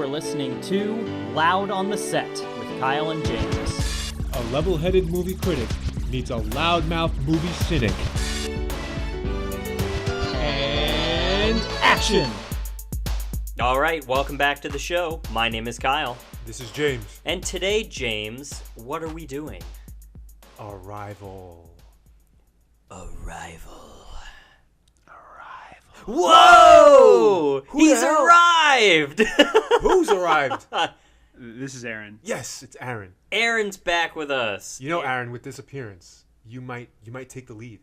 listening to Loud on the Set with Kyle and James. A level-headed movie critic meets a loudmouth movie cynic. And action! All right, welcome back to the show. My name is Kyle. This is James. And today, James, what are we doing? Arrival. Whoa! Who He's the hell? arrived! Who's arrived? This is Aaron. Yes, it's Aaron. Aaron's back with us. You know, Aaron, with this appearance, you might take the lead.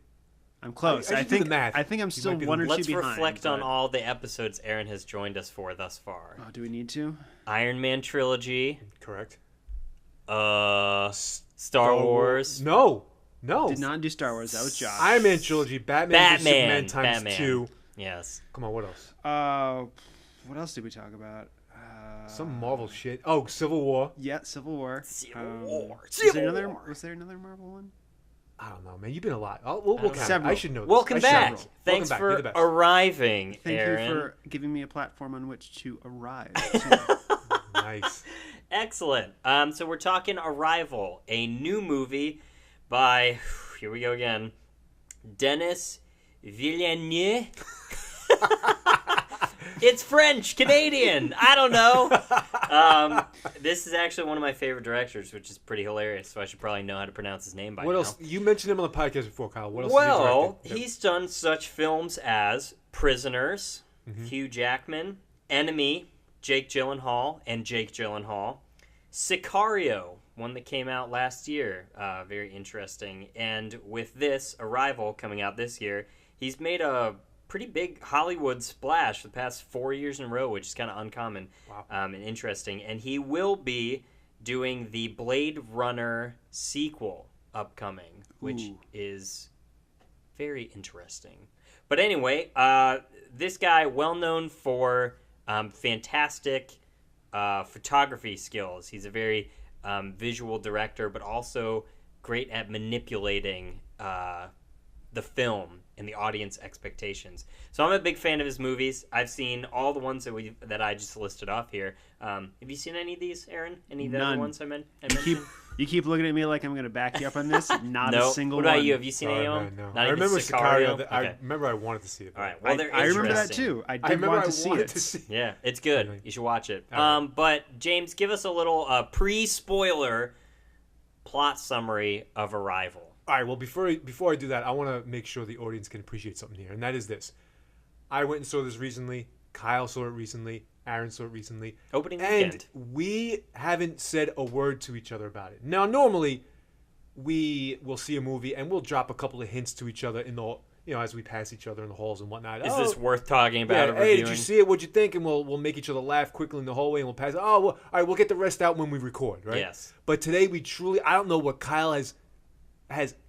I'm close. I should do the math. I think I'm still might be one or two Let's behind. reflect on but- all the episodes Aaron has joined us for thus far. Oh, do we need to? Iron Man trilogy, Correct. Star Wars. No. Did not do Star Wars. That was Josh. Iron Man trilogy, Batman vs. Superman times Batman. 2. Yes. Come on, what else? What else did we talk about? Some Marvel shit. Oh, Civil War. Yeah, Civil War. Civil War. Was there another Marvel one? I don't know, man. You've been a lot. We'll count. Several. I should know this. Welcome I should back. know. Thanks Welcome back. You're for the best. arriving, Thank Aaron. you for giving me a platform on which to arrive. Nice. Excellent. So we're talking Arrival, a new movie by, here we go again, Denis Villeneuve. It's French, Canadian. I don't know. This is actually one of my favorite directors, which is pretty hilarious. So I should probably know how to pronounce his name by now. What else? You mentioned him on the podcast before, Kyle. What else? Well, has he he's done such films as Prisoners, Hugh Jackman, Enemy, Jake Gyllenhaal, Sicario, one that came out last year, very interesting. And with this, Arrival, coming out this year, he's made a pretty big Hollywood splash the past 4 years in a row, which is kind of uncommon. Wow. And interesting. And he will be doing the Blade Runner sequel upcoming, which is very interesting. But anyway, this guy, well known for fantastic photography skills. He's a very visual director, but also great at manipulating the film and the audience expectations. So I'm a big fan of his movies. I've seen all the ones that I just listed off here. Have you seen any of these, Aaron? Any of the other ones I mentioned? You keep looking at me like I'm going to back you up on this. Not a single one. What about you? Have you seen any of them? No. Not I even remember Sicario. Okay. I remember I wanted to see it. All right. Well, they're I remember that interesting. too. I remember want I to see wanted it. to see. Yeah, it's good. You should watch it. Right. But James, give us a little pre-spoiler plot summary of Arrival. All right, well, before I do that, I want to make sure the audience can appreciate something here, and that is this. I went and saw this recently. Kyle saw it recently. Aaron saw it recently. Opening and weekend. We haven't said a word to each other about it. Now, normally, we will see a movie, and we'll drop a couple of hints to each other in the, as we pass each other in the halls and whatnot. Is this worth talking about? Yeah, hey, did you see it? What'd you think? And we'll make each other laugh quickly in the hallway, and we'll pass it. Oh, well, all right, we'll get the rest out when we record, right? Yes. But today, I don't know what Kyle has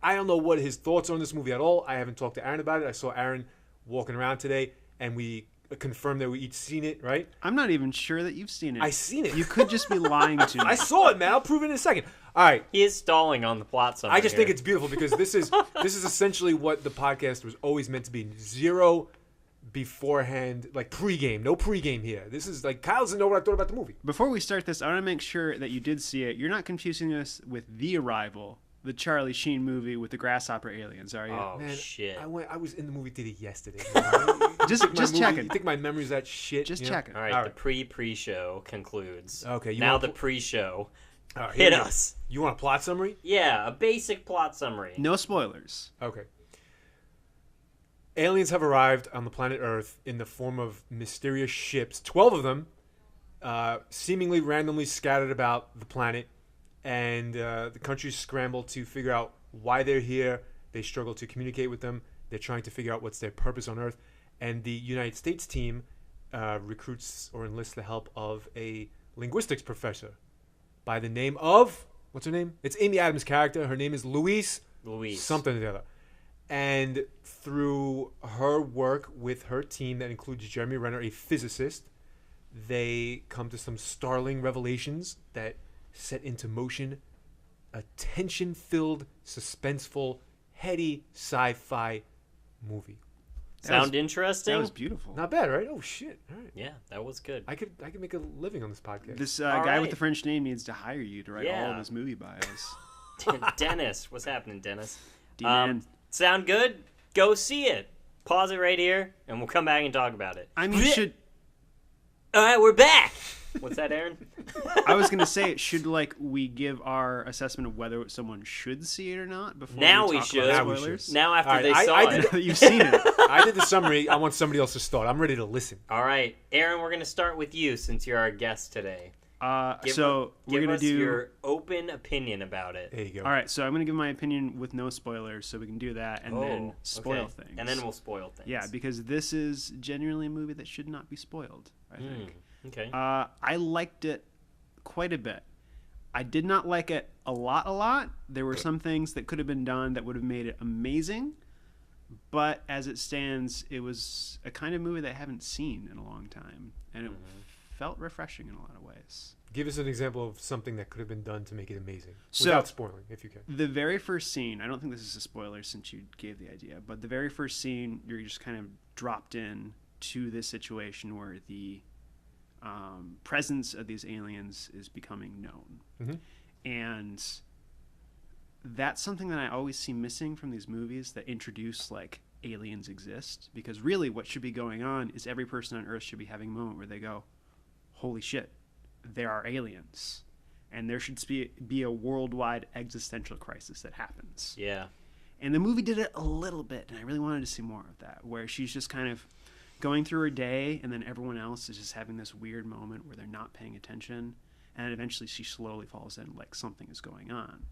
I don't know what his thoughts are on this movie at all. I haven't talked to Aaron about it. I saw Aaron walking around today, and we confirmed that we each seen it, right? I'm not even sure that you've seen it. I seen it. You could just be lying to me. I saw it, man. I'll prove it in a second. All right. He is stalling on the plot summary. I just think it's beautiful because this is essentially what the podcast was always meant to be. Zero beforehand, like pregame. No pregame here. This is like Kyle doesn't know what I thought about the movie. Before we start this, I want to make sure that you did see it. You're not confusing us with The Arrival, the Charlie Sheen movie with the grasshopper aliens, are you? Oh, Man, shit. I was in the movie theater yesterday. Just checking. You think my memory's that shit? Just you know? checking. All right, All the right. pre-show concludes. Okay, now the pre-show. All right, Hit here we go. us. You want a plot summary? Yeah, a basic plot summary. No spoilers. Okay. Aliens have arrived on the planet Earth in the form of mysterious ships, 12 of them, seemingly randomly scattered about the planet, and the countries scramble to figure out why they're here. They struggle to communicate with them. They're trying to figure out what's their purpose on Earth, and the United States team recruits or enlists the help of a linguistics professor by the name of, what's her name? It's Amy Adams' character. Her name is Louise. Something or the other. And through her work with her team that includes Jeremy Renner, a physicist, they come to some startling revelations that set into motion a tension-filled, suspenseful, heady sci-fi movie. Sound interesting? That was beautiful. Not bad, right? Oh shit! All right. Yeah, that was good. I could make a living on this podcast. This All guy right. with the French name needs to hire you to write all Yeah. of his movie bios. Dennis, what's happening, Dennis? D-man. Sound good? Go see it. Pause it right here, and we'll come back and talk about it. I mean, should All right, we're back. What's that, Aaron? I was gonna say, should we give our assessment of whether someone should see it or not before Now we we talk should. about Now we spoilers? should. Now after All right, they I saw did- it. You've seen it. I did the summary. I want somebody else's thought. I'm ready to listen. All right, Aaron, we're going to start with you since you're our guest today. So we're Give gonna us do. your open opinion about it. There you go. All right, so I'm gonna give my opinion with no spoilers, so we can do that and then spoil okay. things. And then we'll spoil things. Yeah, because this is genuinely a movie that should not be spoiled, I think. Okay. I liked it quite a bit. I did not like it a lot. There were some things that could have been done that would have made it amazing, but as it stands, it was a kind of movie that I haven't seen in a long time, and it felt refreshing in a lot of ways. Give us an example of something that could have been done to make it amazing, So- without spoiling, if you can. The very first scene, I don't think this is a spoiler since you gave the idea, but the very first scene, you're just kind of dropped in to this situation where the presence of these aliens is becoming known. Mhm. And that's something that I always see missing from these movies that introduce, aliens exist. Because really what should be going on is every person on Earth should be having a moment where they go, holy shit, there are aliens. And there should be a worldwide existential crisis that happens. Yeah. And the movie did it a little bit, and I really wanted to see more of that, where she's just kind of going through her day, and then everyone else is just having this weird moment where they're not paying attention, and then eventually she slowly falls in like something is going on.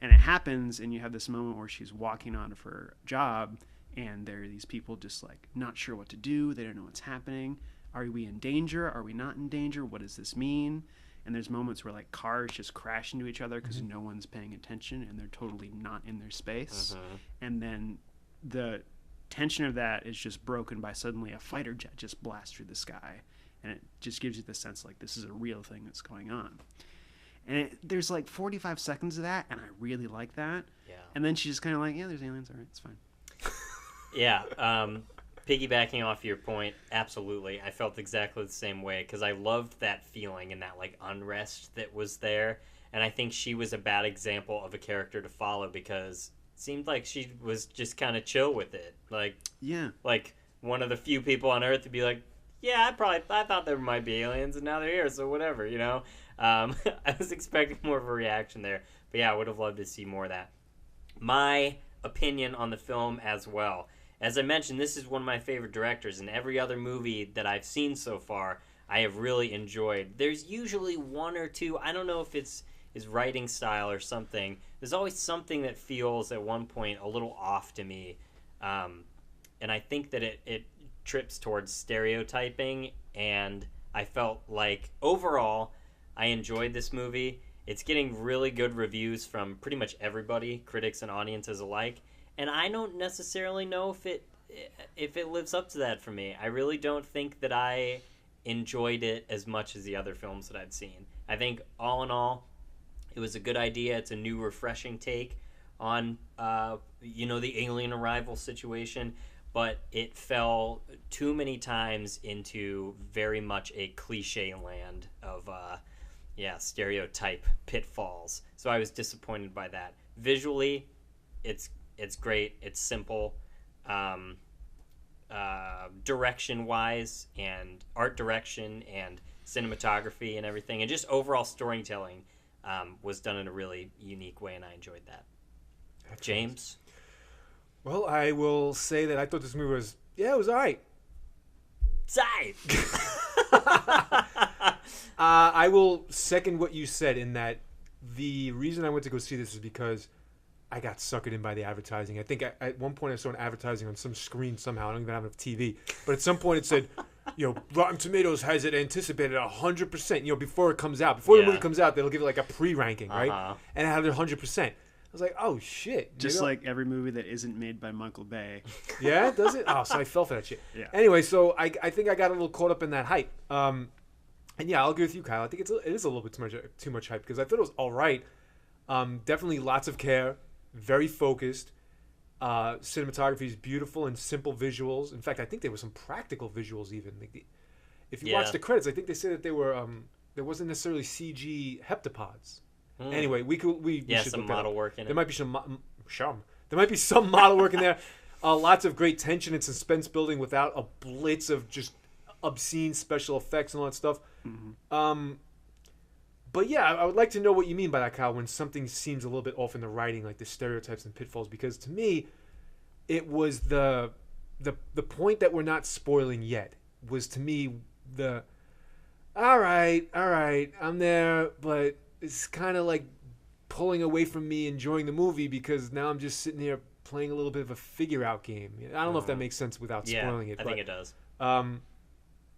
And it happens, and you have this moment where she's walking out of her job, and there are these people just not sure what to do, they don't know what's happening. Are we in danger? Are we not in danger? What does this mean? And there's moments where cars just crash into each other because no one's paying attention and they're totally not in their space. And then the tension of that is just broken by suddenly a fighter jet just blasts through the sky. And it just gives you the sense this is a real thing that's going on. And there's 45 seconds of that, and I really like that. Yeah. And then she's just kind of yeah, there's aliens. All right, it's fine. Yeah. Piggybacking off your point, absolutely. I felt exactly the same way because I loved that feeling and that unrest that was there. And I think she was a bad example of a character to follow because it seemed like she was just kind of chill with it. Yeah. One of the few people on Earth to be yeah, I thought there might be aliens and now they're here, so whatever, you know? I was expecting more of a reaction there. But yeah, I would have loved to see more of that. My opinion on the film as well. As I mentioned, this is one of my favorite directors, and every other movie that I've seen so far, I have really enjoyed. There's usually one or two, I don't know if it's his writing style or something. There's always something that feels at one point a little off to me. And I think that it trips towards stereotyping, and I felt overall, I enjoyed this movie. It's getting really good reviews from pretty much everybody, critics and audiences alike. And I don't necessarily know if it lives up to that for me. I really don't think that I enjoyed it as much as the other films that I've seen. I think all in all, it was a good idea. It's a new, refreshing take on the alien arrival situation, but it fell too many times into very much a cliche land of stereotype pitfalls. So I was disappointed by that. Visually, it's great. It's simple. Direction-wise and art direction and cinematography and everything, and just overall storytelling was done in a really unique way, and I enjoyed that. Excellent. James? Well, I will say that I thought this movie was, it was all right. Side! I will second what you said in that the reason I went to go see this is because I got suckered in by the advertising. I think at one point I saw an advertising on some screen somehow. I don't even have a TV. But at some point it said, Rotten Tomatoes has it anticipated 100%, before it comes out. Before the movie comes out, they'll give it a pre-ranking, right? And it had it 100%. I was like, oh, shit. Just like every movie that isn't made by Michael Bay. Yeah, does it? Oh, so I fell for that shit. Yeah. Anyway, so I think I got a little caught up in that hype. And yeah, I'll agree with you, Kyle. I think it is a little bit too much hype because I thought it was all right. Definitely lots of care, very focused. Cinematography is beautiful and simple visuals. In fact, I think there were some practical visuals even. If you watch the credits, I think they said that they were there wasn't necessarily CG heptapods. Anyway, we should some look that model up. work in it. There might be there might be some model work in there. Lots of great tension and suspense building without a blitz of just obscene special effects and all that stuff. But yeah, I would like to know what you mean by that, Kyle, when something seems a little bit off in the writing, like the stereotypes and pitfalls, because to me, it was the point that we're not spoiling yet was to me all right, I'm there, but it's kind of like pulling away from me enjoying the movie because now I'm just sitting here playing a little bit of a figure-out game. I don't know if that makes sense without spoiling it. I think it does.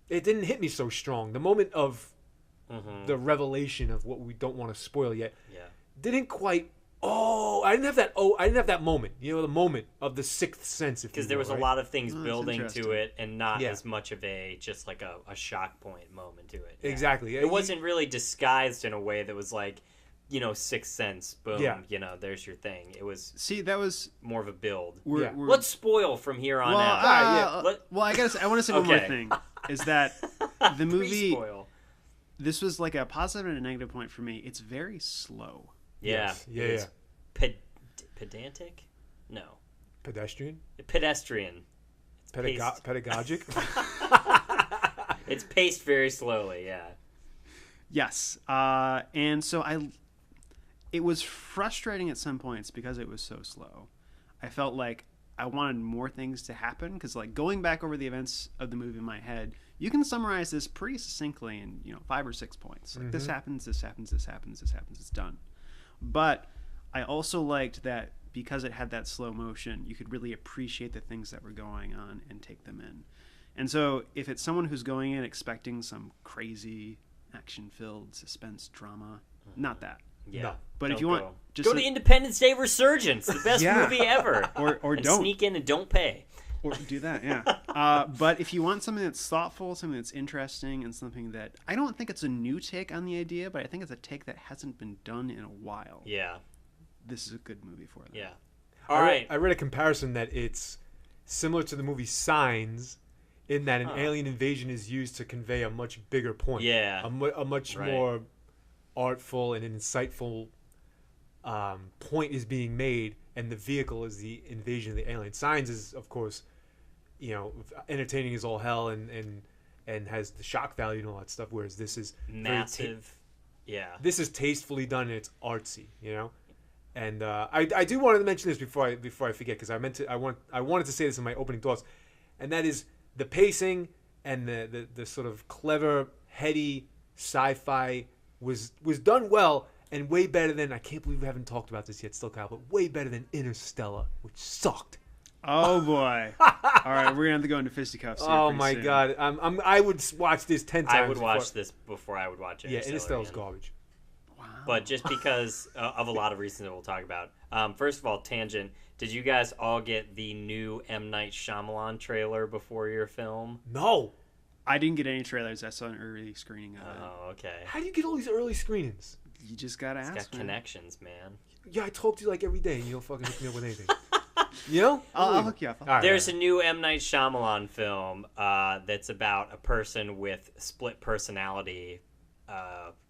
It didn't hit me so strong. The moment of the revelation of what we don't want to spoil yet didn't quite. I didn't have that moment. You know, the moment of the sixth sense. Because there was a lot of things building to it, and not as much of just like a shock point moment to it. Exactly. It wasn't really disguised in a way that was like, Sixth Sense. Boom. Yeah. There's your thing. It was. See, that was more of a build. Let's spoil from here on out. I want to say one more thing. Is that the movie? Pre-spoil. This was like a positive and a negative point for me. It's very slow. Yeah. Yes. Pedantic? No. Pedestrian? Pedestrian. Pedagogic? It's paced very slowly, yeah. Yes. And so it was frustrating at some points because it was so slow. I felt like I wanted more things to happen because, like, going back over the events of the movie in my head, you can summarize this pretty succinctly in 5 or 6 points. Like, this happens, this happens, this happens, this happens, it's done. But I also liked that because it had that slow motion, you could really appreciate the things that were going on and take them in. And so if it's someone who's going in expecting some crazy action-filled suspense drama, not that. Yeah. No. But if you want, just go to Independence Day Resurgence, the best movie ever. Or and don't sneak in and don't pay. Or do that, yeah. But if you want something that's thoughtful, something that's interesting, and something that I don't think it's a new take on the idea, but I think it's a take that hasn't been done in a while. Yeah. This is a good movie for them. Yeah. All right. I read a comparison that it's similar to the movie Signs, in that an alien invasion is used to convey a much bigger point. Yeah. A much more artful and insightful point is being made, and the vehicle is the invasion of the alien. Signs is, of course, entertaining as all hell and has the shock value and all that stuff, whereas this is massive. This is tastefully done and it's artsy, And I do want to mention this before I forget, because I wanted to say this in my opening thoughts, and that is the pacing and the sort of clever, heady sci-fi was done well, and way better than, I can't believe we haven't talked about this yet still, Kyle, but way better than Interstellar, which sucked. Oh boy! All right, we're gonna have to go into fisticuffs. Oh my god! I would watch this 10 times. I would watch this before I would watch it. Yeah, Interstellar's garbage. Wow! But just because of a lot of reasons that we'll talk about. First of all, tangent. Did you guys all get the new M. Night Shyamalan trailer before your film? No. I didn't get any trailers. I saw an early screening of it. Oh, okay. How do you get all these early screenings? You just gotta ask. Got connections, man. Yeah, I talk to you like every day, and you don't fucking hook me up with anything. I'll hook you up. Right, There's a new M. Night Shyamalan film that's about a person with split personality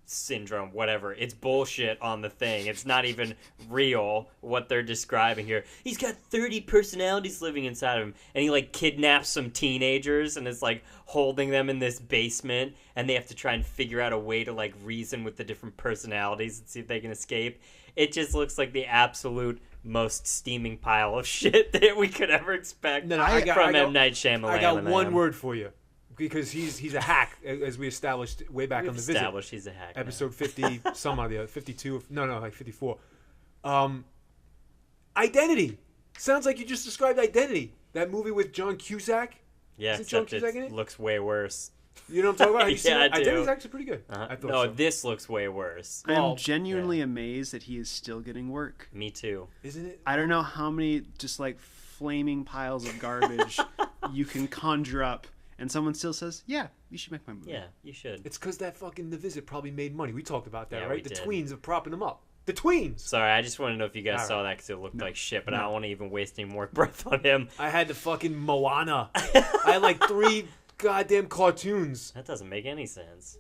syndrome, whatever. It's bullshit on the thing. It's not even real what they're describing here. He's got 30 personalities living inside of him, and he kidnaps some teenagers and is holding them in this basement, and they have to try and figure out a way to reason with the different personalities and see if they can escape. It just looks like the absolute most steaming pile of shit that we could ever expect from M. Night Shyamalan. I got one word for you. Because he's a hack, as we established way back on the visit. He's a hack. Episode 50, some of the other, 52, no, 54. Identity. Sounds like you just described Identity. That movie with John Cusack. Yeah, Isn't John Cusack in it? Looks way worse. You know what I'm talking about? Have you seen it? I do. Identity's actually pretty good. Uh-huh. I thought no, so. This looks way worse. I'm genuinely amazed that he is still getting work. Me too. Isn't it? I don't know how many just flaming piles of garbage you can conjure up. And someone still says, yeah, you should make my movie. Yeah, you should. It's because that fucking The Visit probably made money. We talked about that, Yeah, right? we The did. tweens are propping them up. The tweens. Sorry, I just want to know if you guys saw that because it looked like shit, but I don't want to even waste any more breath on him. I had the fucking Moana. I had like 3 goddamn cartoons. That doesn't make any sense.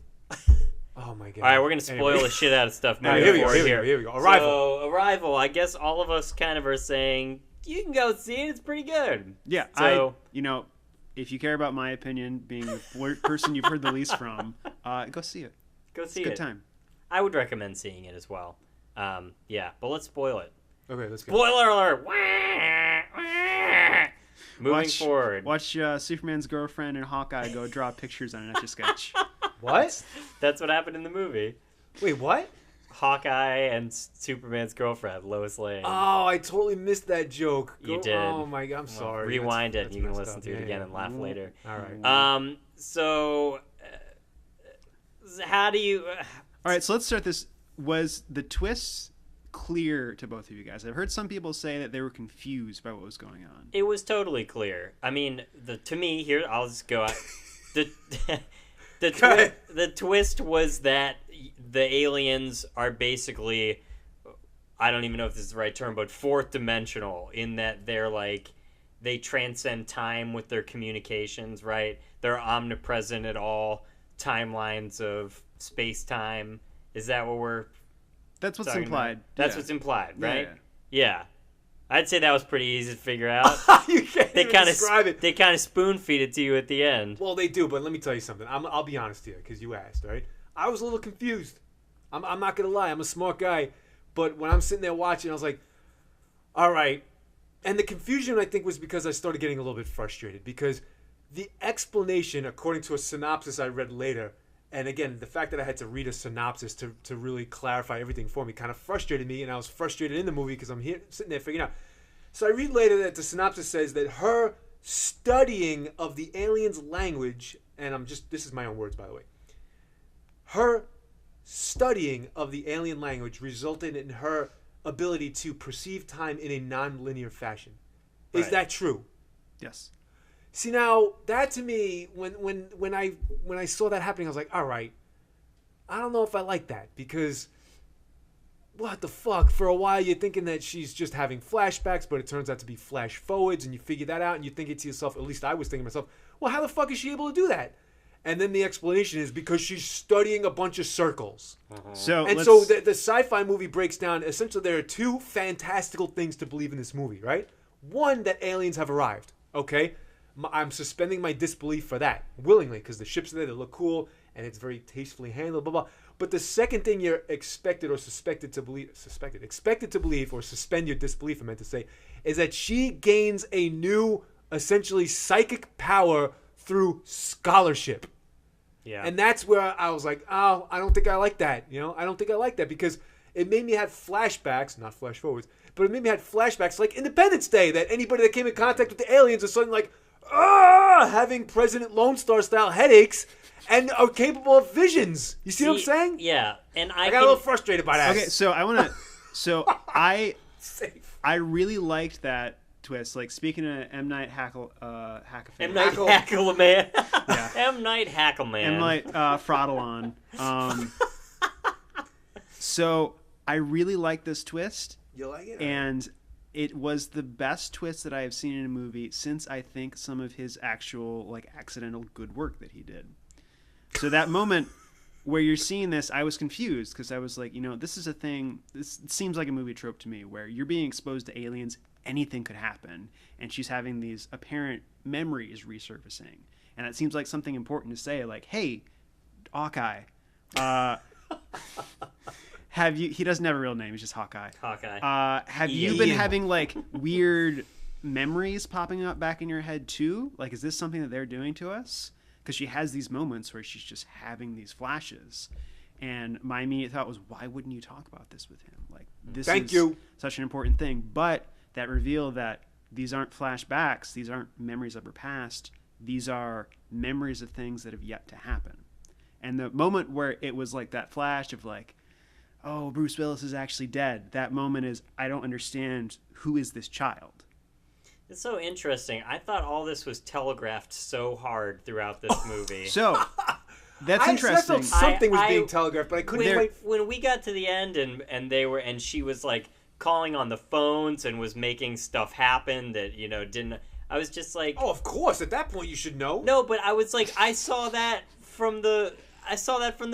Oh my god. All right, we're going to spoil the shit out of stuff. Here we go. Arrival. So, Arrival, I guess all of us kind of are saying, you can go see it, it's pretty good. Yeah, So, if you care about my opinion, being the person you've heard the least from, go see it. go see Good it. time. I would recommend seeing it as well. Yeah, but let's spoil it. Okay, let's go. Spoiler alert! Moving forward. Watch Superman's girlfriend and Hawkeye go draw pictures on an Etch-a-Sketch. What? That's what happened in the movie. Wait, what? Hawkeye and Superman's girlfriend, Lois Lane. Oh, I totally missed that joke. You did. Oh my god, I'm sorry. Rewind it. That's You can messed listen up. to it again and laugh later. All right. So, how do you... All right, so let's start this. Was the twist clear to both of you guys? I've heard some people say that they were confused by what was going on. It was totally clear. I mean, to me, here, I'll just go out. The twist was that the aliens are basically, I don't even know if this is the right term, but fourth dimensional in that they're like, they transcend time with their communications, right? They're omnipresent at all timelines of space-time. Is that what we're That's what's talking implied. about? That's Yeah. what's implied, Yeah, right? yeah. Yeah. I'd say that was pretty easy to figure out. You can't They even kind of describe it. They kind of spoon feed it to you at the end. Well, they do, but let me tell you something. I'll be honest here, because you asked, right? I was a little confused. I'm not going to lie. I'm a smart guy. But when I'm sitting there watching, I was like, all right. And the confusion, I think, was because I started getting a little bit frustrated. Because the explanation, according to a synopsis I read later, and again, the fact that I had to read a synopsis to really clarify everything for me kind of frustrated me. And I was frustrated in the movie because I'm here sitting there figuring out. So I read later that the synopsis says that her studying of the aliens' language, and this is my own words, by the way. Her studying of the alien language resulted in her ability to perceive time in a non-linear fashion. Is Right. that true? Yes. See, now that to me, when I saw that happening, I was like, all right, I don't know if I like that, because what the fuck? For a while, you're thinking that she's just having flashbacks, but it turns out to be flash forwards, and you figure that out, and you think it to yourself, at least I was thinking to myself, well, how the fuck is she able to do that? And then the explanation is because she's studying a bunch of circles. So And so the sci-fi movie breaks down, essentially there are 2 fantastical things to believe in this movie, right? One, that aliens have arrived, okay? I'm suspending my disbelief for that, willingly, because the ships are there, they look cool, and it's very tastefully handled, blah, blah. But the second thing you're expected to believe, or suspend your disbelief, I meant to say, is that she gains a new, essentially, psychic power through scholarship. Yeah. And that's where I was like, oh, I don't think I like that. I don't think I like that, because it made me have flashbacks, not flash forwards, but it made me have flashbacks like Independence Day, that anybody that came in contact with the aliens was suddenly like, having President Lone Star style headaches and are capable of visions. You see what I'm saying? Yeah, and I got a little frustrated by that. Okay, so I want to. So I Safe. really liked that twist. Like, speaking of M. Night Hackleman. M. Night Hackleman. Yeah. M. Night Hackleman. M. Night Fraudalon. So I really like this twist, You like it? and it was the best twist that I have seen in a movie since, I think, some of his actual, like, accidental good work that he did. So that moment where you're seeing this, I was confused, because I was like, this is a thing, this seems like a movie trope to me, where you're being exposed to aliens, anything could happen, and she's having these apparent memories resurfacing. And it seems like something important to say, like, hey, Hawkeye, he doesn't have a real name, he's just Hawkeye. Have you been having, like, weird memories popping up back in your head too? Like, is this something that they're doing to us? Because she has these moments where she's just having these flashes. And my immediate thought was, why wouldn't you talk about this with him? Like, this Thank is you. such an important thing. But that reveal that these aren't flashbacks, these aren't memories of her past, these are memories of things that have yet to happen. And the moment where it was like that flash of like, oh, Bruce Willis is actually dead, that moment is, I don't understand, who is this child? It's so interesting. I thought all this was telegraphed so hard throughout this movie. So That's I interesting. felt something was I- being telegraphed, but I couldn't when, wait. when we got to the end and she was like calling on the phones and was making stuff happen that didn't. I was just like, Oh, of course. At that point, you should know. no, but I was like, I saw that from the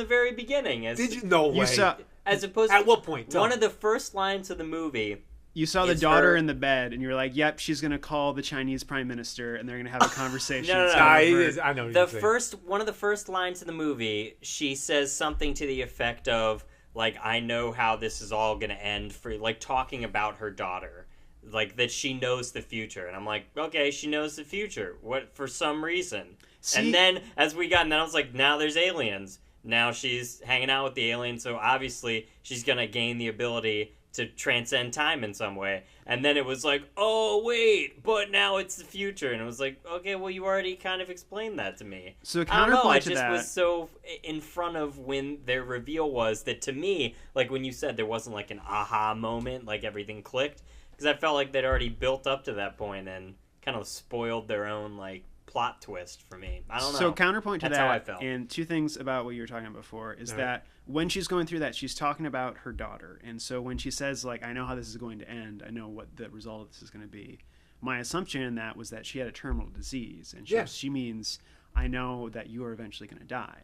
very beginning. Did you? No way. You saw As opposed At to what point? Tell one me. of the first lines of the movie. you saw the It's daughter her- in the bed, and you were like, "Yep, she's gonna call the Chinese prime minister, and they're gonna have a conversation." No. It's Nah, gonna it hurt." is. I know what The you're saying. one of the first lines of the movie, she says something to the effect of like, "I know how this is all gonna end," for like talking about her daughter, like that she knows the future, and I'm like, okay, she knows the future. What for some reason? See- and then and then I was like, now there's aliens. Now she's hanging out with the aliens, so obviously she's gonna gain the ability to transcend time in some way. And then it was like, oh wait, but now it's the future, and it was like, okay, well you already kind of explained that to me. So I don't know. I counterpoint to just that, was so in front of when their reveal was that to me, like when you said there wasn't like an aha moment, like everything clicked, because I felt like they'd already built up to that point and kind of spoiled their own like plot twist for me. I don't know. So counterpoint to That's that, how I felt. and two things about what you were talking about before is All that when she's going through that, she's talking about her daughter, and so when she says like, "I know how this is going to end. I know what the result of this is going to be," my assumption in that was that she had a terminal disease, and Yeah. she means, "I know that you are eventually going to die."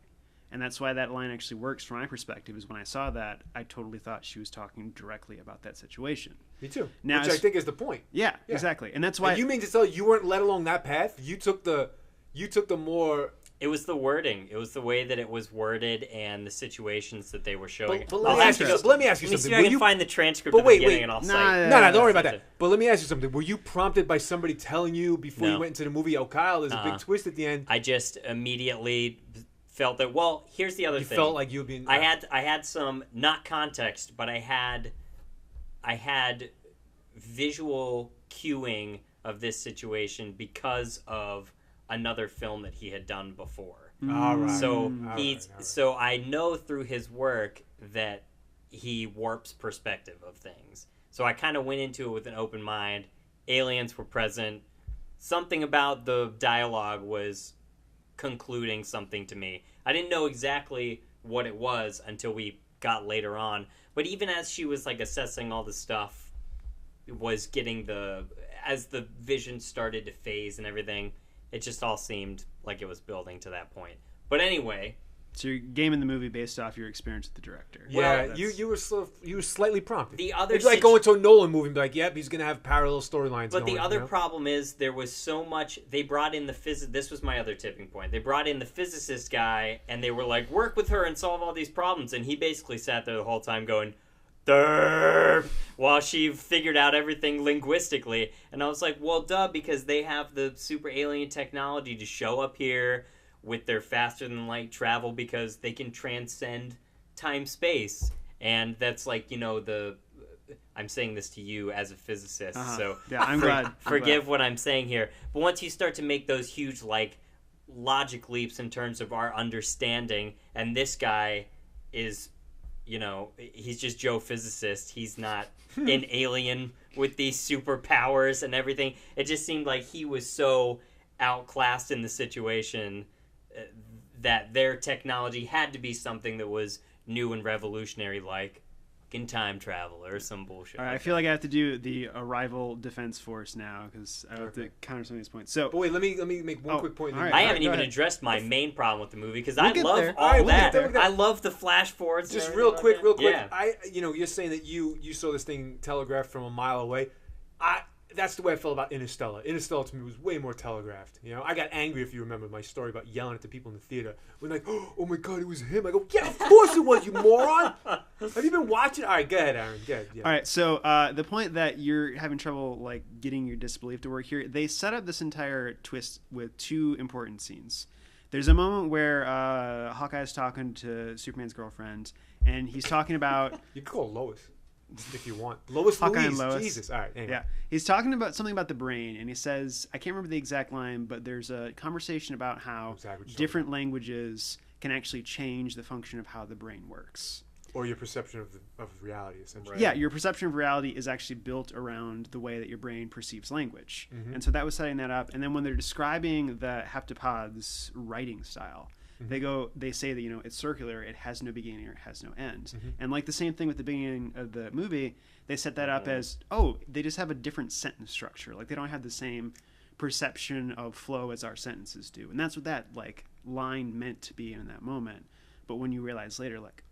And that's why that line actually works from my perspective. Is when I saw that, I totally thought she was talking directly about that situation. Me too. Now, Which I as- think is the point. Yeah, Yeah. exactly. And that's why And you mean to tell you weren't led along that path? You took the more. It was the wording. It was the way that it was worded and the situations that they were showing. But I'll let me have ask to you go- something. Let me ask you Let me see something. if I Were can you- find the transcript But of wait, the beginning wait. and I'll Nah, cite. No, don't worry about That's that. But let me ask you something. Were you prompted by somebody telling you before No. you went into the movie, "Oh, Kyle, there's a Uh-uh. big twist at the end"? I just immediately felt that. Well, here's the other You thing. felt like you were being. I had some not context, but I had visual cueing of this situation because of another film that he had done before. All right. So All right. so I know through his work that he warps perspective of things. So I kind of went into it with an open mind. Aliens were present. Something about the dialogue was concluding something to me. I didn't know exactly what it was until we got later on. But even as she was like assessing all the stuff, was getting as the vision started to phase and everything, it just all seemed like it was building to that point. But anyway, so you're gaming the movie based off your experience with the director. Yeah, Well, you were slightly prompted. The other it's like situ- going to a Nolan movie and be like, "Yep, he's gonna have parallel storylines." but going, the other you know? problem is there was so much. They brought in this was my other tipping point. They brought in the physicist guy, and they were like, work with her and solve all these problems. And he basically sat there the whole time going, "Derp," while she figured out everything linguistically. And I was like, well, duh, because they have the super alien technology to show up here with their faster than light travel because they can transcend time space. And that's like, I'm saying this to you as a physicist, so yeah, I'm glad. I'm forgive what I'm saying here. But once you start to make those huge like logic leaps in terms of our understanding, and this guy is, he's just Joe physicist. He's not an alien with these superpowers and everything. It just seemed like he was so outclassed in the situation that their technology had to be something that was new and revolutionary, like in time travel or some bullshit. All right, I like feel like I have to do the Arrival Defense Force now because I have to counter some of these points. So, But wait, let me make one Oh, quick point. all right. I haven't go even ahead. addressed my main problem with the movie because We'll I get love there. all All right, we'll that. get there. I love the flash forwards. and Just everything real like quick, that. real quick. Yeah. You're saying that you saw this thing telegraphed from a mile away. That's the way I felt about Interstellar. Interstellar to me was way more telegraphed. I got angry, if you remember my story about yelling at the people in the theater when like, "Oh my god, it was him." I go, "Yeah, of course it was, you moron." Have you been watching? All right, go ahead, Aaron. Go ahead. Yeah. all right, so the point that you're having trouble like getting your disbelief to work here, they set up this entire twist with two important scenes. There's a moment where Hawkeye's talking to Superman's girlfriend, and he's talking about You can call Lois if you want. Lois Hawkeye and Louise. Lois. Jesus. All right. Anyway. Yeah, he's talking about something about the brain, and he says, I can't remember the exact line, but there's a conversation about how Exactly what you're different languages can actually change the function of how the brain works. Or your perception of reality, essentially. Yeah, your perception of reality is actually built around the way that your brain perceives language. Mm-hmm. And so that was setting that up. And then when they're describing the heptapods' writing style, They say that, it's circular, it has no beginning or it has no end. And like the same thing with the beginning of the movie, they set that up as, they just have a different sentence structure. Like they don't have the same perception of flow as our sentences do. And that's what that like line meant to be in that moment. But when you realize later, like,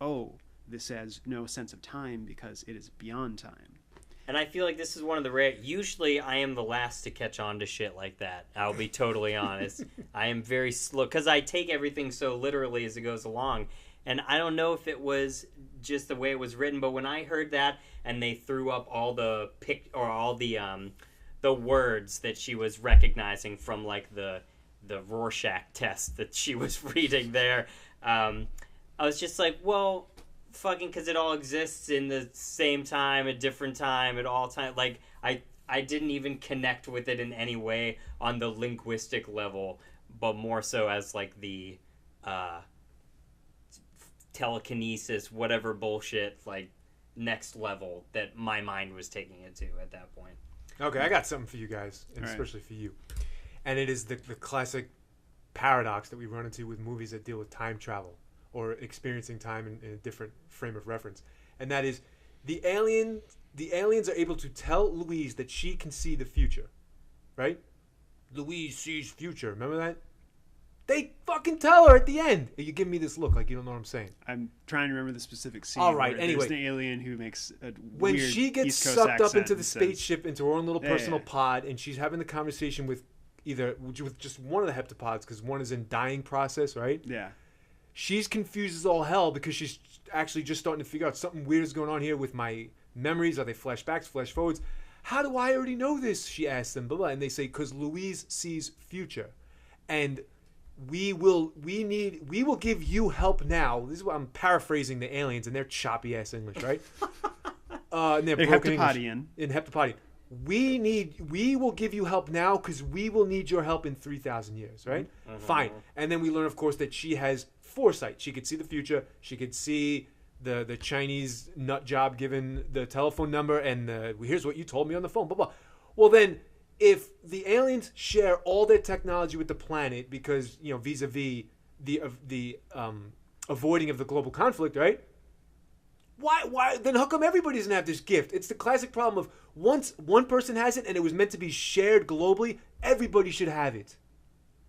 this has no sense of time because it is beyond time. And I feel like this is one of the rare... Usually, I am the last to catch on to shit like that. I'll be totally honest. I am very slow, because I take everything so literally as it goes along. And I don't know if it was just the way it was written, but when I heard that, and they threw up all the words that she was recognizing from, like, the Rorschach test that she was reading there, I was just like, well... fucking because it all exists in the same time, a different time, at all time. Like, I didn't even connect with it in any way on the linguistic level, but more so as, like, the telekinesis, whatever bullshit, like, next level that my mind was taking it to at that point. Okay, I got something for you guys, and especially for you. And it is the classic paradox that we run into with movies that deal with time travel, or experiencing time in a different frame of reference. And that is, the aliens are able to tell Louise that she can see the future. Right? Louise sees future. Remember that? They fucking tell her at the end. You give me this look like you don't know what I'm saying. I'm trying to remember the specific scene. All right, anyway. There's an alien who makes a when weird she gets East Coast sucked up into the accent spaceship, into her own little personal pod, and she's having the conversation with just one of the heptapods, because one is in dying process, right? Yeah. She's confused as all hell because she's actually just starting to figure out something weird is going on here with my memories. Are they flashbacks, flash forwards? How do I already know this? She asks them, blah, blah. And they say, because Louise sees future. And we will give you help now. This is what I'm paraphrasing the aliens in their choppy ass English, right? And they're Heptapodian. In Heptapodian. We will give you help now because we will need your help in 3,000 years, right? Mm-hmm. Fine. And then we learn, of course, that she has foresight. She could see the future. She could see the Chinese nut job given the telephone number and here's what you told me on the phone, blah, blah. Well, then, if the aliens share all their technology with the planet because, vis-a-vis the avoiding of the global conflict, right? Why? Then how come everybody doesn't have this gift? It's the classic problem of once one person has it and it was meant to be shared globally, everybody should have it.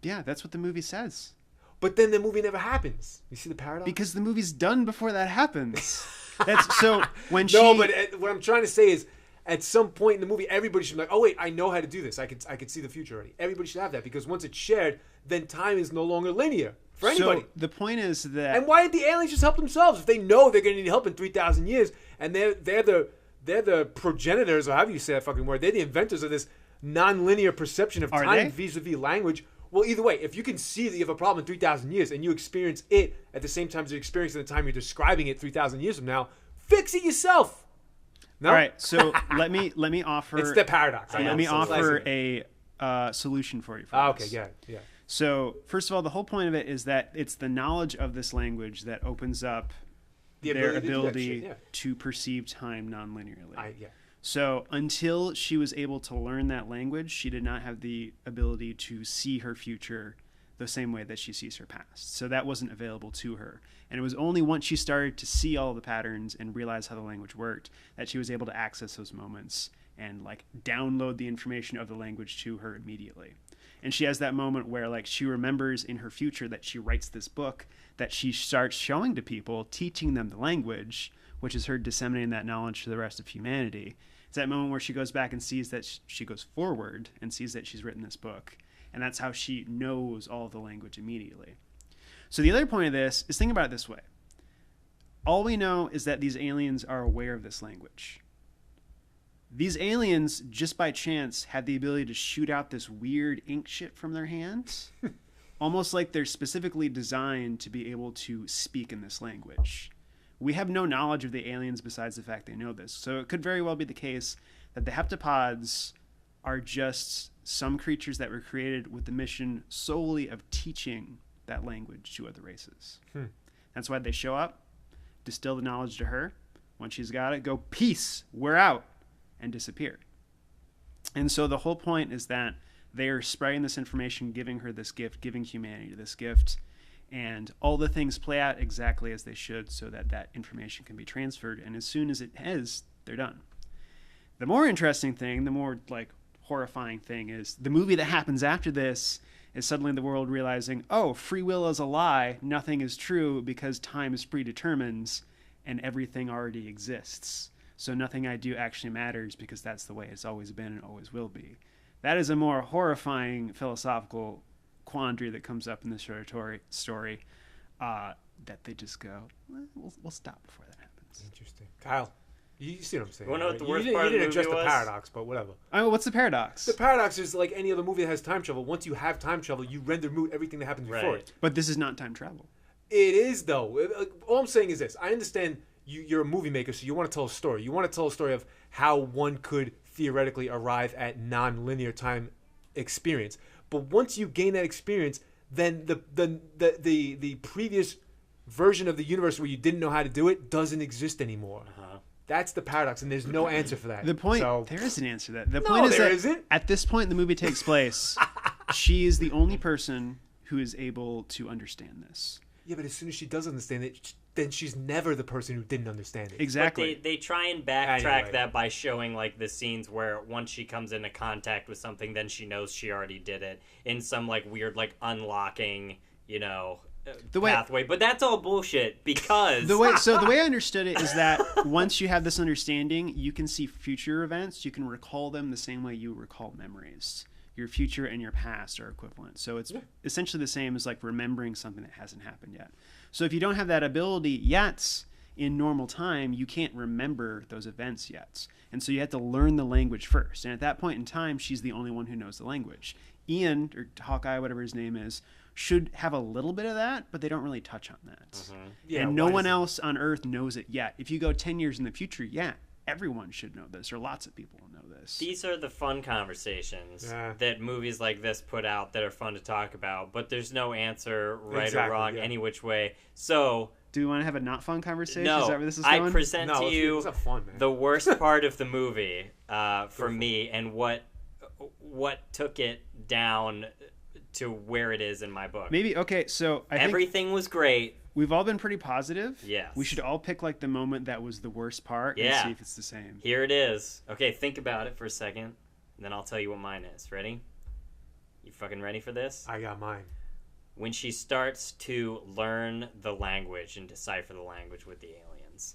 Yeah, that's what the movie says. But then the movie never happens. You see the paradox? Because the movie's done before that happens. That's so when No, but what I'm trying to say is, at some point in the movie, everybody should be like, "Oh wait, I know how to do this. I could see the future already." Everybody should have that because once it's shared, then time is no longer linear for anybody. So the point is that. And why didn't the aliens just help themselves if they know they're going to need help in 3,000 years and they're the progenitors, or however you say that fucking word? They're the inventors of this non-linear perception of time vis-a-vis language. Well, either way, if you can see that you have a problem in 3,000 years and you experience it at the same time as you're experiencing the time you're describing it 3,000 years from now, fix it yourself. No? All right, so let me offer. It's the paradox. Let me offer a solution for you. Okay, yeah. So first of all, the whole point of it is that it's the knowledge of this language that opens up their ability to perceive time non-linearly. So until she was able to learn that language, she did not have the ability to see her future the same way that she sees her past. So that wasn't available to her. And it was only once she started to see all the patterns and realize how the language worked that she was able to access those moments and like download the information of the language to her immediately. And she has that moment where like she remembers in her future that she writes this book that she starts showing to people, teaching them the language, which is her disseminating that knowledge to the rest of humanity. It's that moment where she goes back and sees that she goes forward and sees that she's written this book. And that's how she knows all of the language immediately. So the other point of this is, think about it this way. All we know is that these aliens are aware of this language. These aliens, just by chance, had the ability to shoot out this weird ink shit from their hands. Almost like they're specifically designed to be able to speak in this language. We have no knowledge of the aliens besides the fact they know this. So it could very well be the case that the heptapods are just some creatures that were created with the mission solely of teaching that language to other races. That's why they show up, distill the knowledge to her. Once she's got it, go, peace, we're out, and disappear. And so the whole point is that they are spreading this information, giving her this gift, giving humanity this gift. and all the things play out exactly as they should so that that information can be transferred, and as soon as it has, they're done. The more interesting thing, the more like horrifying thing is the movie that happens after this is suddenly the world realizing, oh, free will is a lie, nothing is true because time is predetermined and everything already exists. So nothing I do actually matters because that's the way it's always been and always will be. That is a more horrifying philosophical quandary that comes up in this story that they just go, well, we'll stop before that happens. Interesting. Kyle, you see what I'm saying? You wanna know what right? the worst you part of the didn't address movie the was? paradox, but whatever. Oh, what's the paradox? The paradox is like any other movie that has time travel. Once you have time travel, you render moot everything that happened before Right. it. But this is not time travel. It is, though. All I'm saying is this. I understand you're a movie maker, so you want to tell a story. You want to tell a story of how one could theoretically arrive at non-linear time experience. But once you gain that experience, then the previous version of the universe where you didn't know how to do it doesn't exist anymore. That's the paradox, and there's no answer for that. The point, So, there is an answer to that. The No, point is there that isn't. at this point the movie takes place, she is the only person who is able to understand this. yeah, but as soon as she does understand it, then she's never the person who didn't understand it. Exactly. But they try and backtrack Anyway. that by showing like the scenes where once she comes into contact with something, then she knows she already did it in some like weird like unlocking, you know, The way- pathway. But that's all bullshit because The way I understood it is that once you have this understanding, you can see future events. You can recall them the same way you recall memories. Your future and your past are equivalent. So it's essentially the same as like remembering something that hasn't happened yet. So if you don't have that ability yet in normal time, you can't remember those events yet. And so you have to learn the language first. And at that point in time, she's the only one who knows the language. Ian, or Hawkeye, whatever his name is, should have a little bit of that, but they don't really touch on that. Yeah, And no why one does it- else on Earth knows it yet. If you go 10 years in the future, yeah, everyone should know this, or lots of people will know this. these are the fun conversations Yeah. that movies like this put out that are fun to talk about, but there's no answer right Exactly, or wrong yeah. any which way. So Do we want to have a not fun conversation? no, Is that where this is I going? present No, to let's you have fun, man. the worst part of the movie for for me and what took it down to where it is in my book. Maybe, okay, so I think Everything was great. we've all been pretty positive. Yes. We should all pick like the moment that was the worst part Yeah. and see if it's the same. Here it is. Okay, think about it for a second, and then I'll tell you what mine is. Ready? You fucking ready for this? I got mine. When she starts to learn the language and decipher the language with the aliens.